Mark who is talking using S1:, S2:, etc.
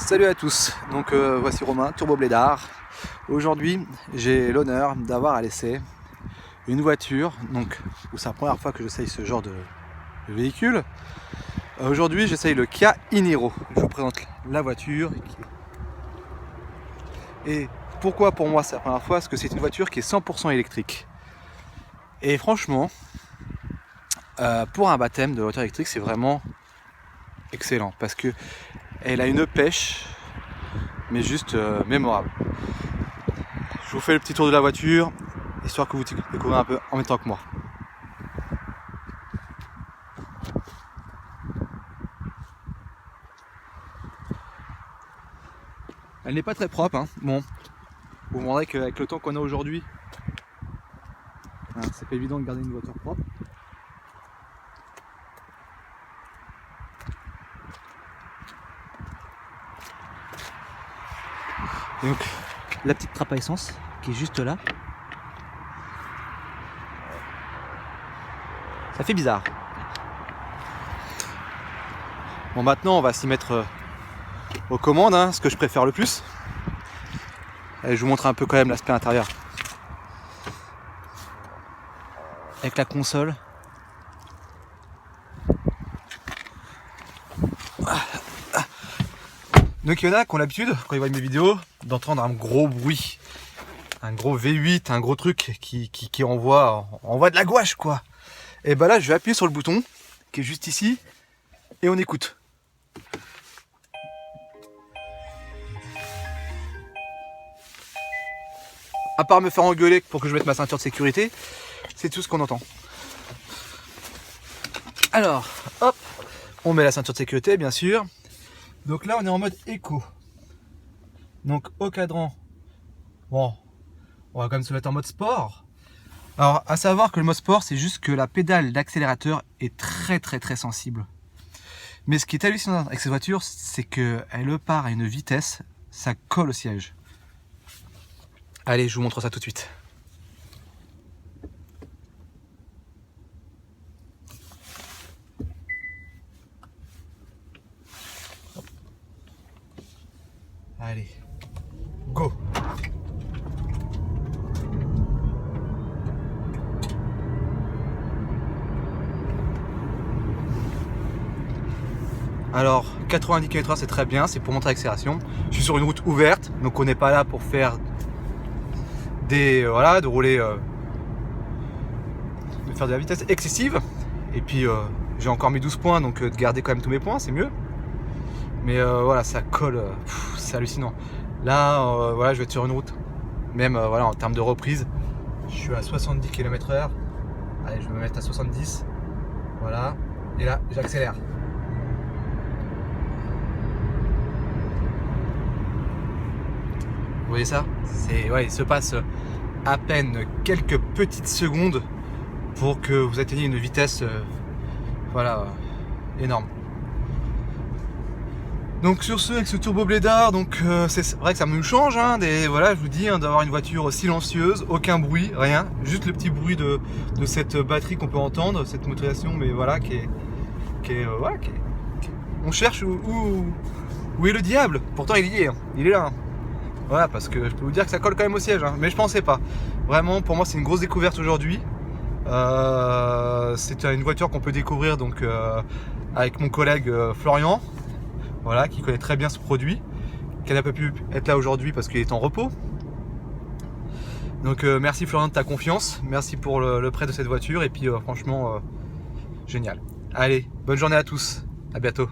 S1: Salut à tous, donc voici Romain, Turbo Blédard. Aujourd'hui j'ai l'honneur d'avoir à l'essai une voiture, donc c'est la première fois que j'essaye ce genre de véhicule. Aujourd'hui j'essaye le Kia e-Niro. Je vous présente la voiture. Et pourquoi pour moi c'est la première fois? Parce que c'est une voiture qui est 100% électrique. Et franchement, pour un baptême de voiture électrique c'est vraiment excellent parce que elle a une pêche mais juste mémorable. Je vous fais le petit tour de la voiture histoire que vous découvrez un peu en même temps que moi. Elle n'est pas très propre, hein. Bon, vous me rendrez qu'avec le temps qu'on a aujourd'hui, hein, c'est pas évident de garder une voiture propre. Et donc la petite trappe à essence qui est juste là. Ça fait bizarre. Bon, maintenant on va s'y mettre aux commandes, hein, ce que je préfère le plus. Allez, je vous montre un peu quand même l'aspect intérieur. Avec la console. Donc il y en a qui ont l'habitude, quand ils voient mes vidéos, d'entendre un gros bruit. Un gros V8, un gros truc qui envoie de la gouache, quoi. Et bah là, je vais appuyer sur le bouton qui est juste ici et on écoute. À part me faire engueuler pour que je mette ma ceinture de sécurité, c'est tout ce qu'on entend. Alors, hop, on met la ceinture de sécurité, bien sûr. Donc là, on est en mode éco. Donc au cadran, bon, on va quand même se mettre en mode sport. Alors, à savoir que le mode sport, c'est juste que la pédale d'accélérateur est très sensible. Mais ce qui est hallucinant avec cette voiture, c'est qu'elle part à une vitesse, ça colle au siège. Allez, je vous montre ça tout de suite. Allez, go! Alors, 90 km/h c'est très bien, c'est pour montrer l'accélération. Je suis sur une route ouverte, donc on n'est pas là pour faire de rouler, de faire de la vitesse excessive. Et puis j'ai encore mis 12 points, donc de garder quand même tous mes points, c'est mieux. Mais voilà, ça colle, c'est hallucinant. Là, voilà, je vais être sur une route, même voilà, en termes de reprise, je suis à 70 km/h. Allez, je vais me mettre à 70. Voilà, et là, j'accélère. Vous voyez ça? Ouais, il se passe à peine quelques petites secondes pour que vous atteigniez une vitesse voilà, énorme. Donc sur ce, avec ce Turbo Blédard, donc c'est vrai que ça me change, hein, voilà, je vous dis, hein, d'avoir une voiture silencieuse, aucun bruit, rien, juste le petit bruit de cette batterie qu'on peut entendre, cette motorisation, mais voilà, on cherche où est le diable. Pourtant il y est, il est là. Hein. Voilà, parce que je peux vous dire que ça colle quand même au siège, hein, mais je pensais pas. Vraiment, pour moi, c'est une grosse découverte aujourd'hui. C'est une voiture qu'on peut découvrir donc avec mon collègue Florian. Voilà, qui connaît très bien ce produit, qui n'a pas pu être là aujourd'hui parce qu'il est en repos. Donc merci Florian de ta confiance, merci pour le prêt de cette voiture et puis franchement génial. Allez, bonne journée à tous, à bientôt.